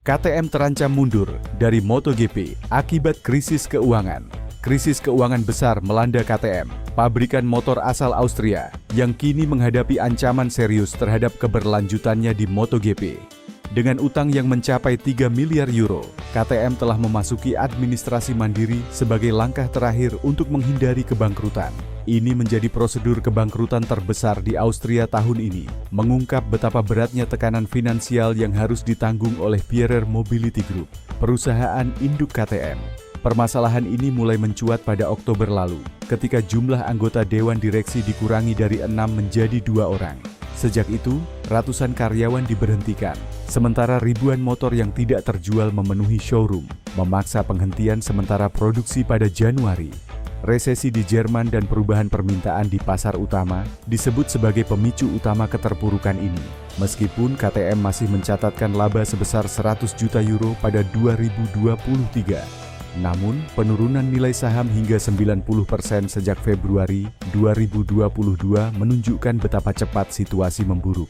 KTM terancam mundur dari MotoGP akibat krisis keuangan. Krisis keuangan besar melanda KTM, pabrikan motor asal Austria, yang kini menghadapi ancaman serius terhadap keberlanjutannya di MotoGP. Dengan utang yang mencapai 3 miliar euro, KTM telah memasuki administrasi mandiri sebagai langkah terakhir untuk menghindari kebangkrutan. Ini menjadi prosedur kebangkrutan terbesar di Austria tahun ini, mengungkap betapa beratnya tekanan finansial yang harus ditanggung oleh Pierer Mobility Group, perusahaan induk KTM. Permasalahan ini mulai mencuat pada Oktober lalu, ketika jumlah anggota Dewan Direksi dikurangi dari 6 menjadi 2 orang. Sejak itu, ratusan karyawan diberhentikan, sementara ribuan motor yang tidak terjual memenuhi showroom, memaksa penghentian sementara produksi pada Januari. Resesi di Jerman dan perubahan permintaan di pasar utama disebut sebagai pemicu utama keterpurukan ini. Meskipun KTM masih mencatatkan laba sebesar 100 juta euro pada 2023. Namun, penurunan nilai saham hingga 90% sejak Februari 2022 menunjukkan betapa cepat situasi memburuk.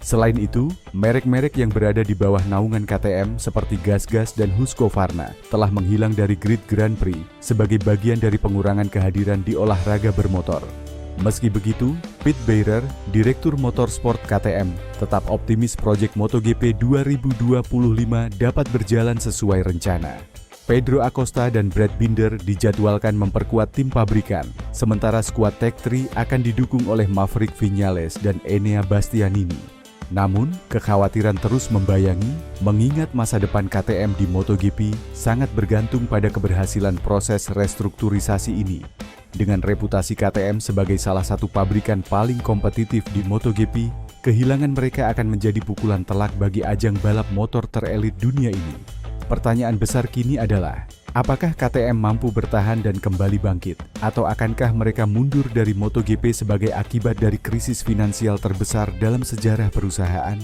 Selain itu, merek-merek yang berada di bawah naungan KTM seperti GasGas dan Husqvarna telah menghilang dari grid Grand Prix sebagai bagian dari pengurangan kehadiran di olahraga bermotor. Meski begitu, Pete Beirer, Direktur Motorsport KTM, tetap optimis proyek MotoGP 2025 dapat berjalan sesuai rencana. Pedro Acosta dan Brad Binder dijadwalkan memperkuat tim pabrikan, sementara skuad Tech 3 akan didukung oleh Maverick Viñales dan Enea Bastianini. Namun, kekhawatiran terus membayangi, mengingat masa depan KTM di MotoGP sangat bergantung pada keberhasilan proses restrukturisasi ini. Dengan reputasi KTM sebagai salah satu pabrikan paling kompetitif di MotoGP, kehilangan mereka akan menjadi pukulan telak bagi ajang balap motor terelit dunia ini. Pertanyaan besar kini adalah, apakah KTM mampu bertahan dan kembali bangkit? Atau akankah mereka mundur dari MotoGP sebagai akibat dari krisis finansial terbesar dalam sejarah perusahaan?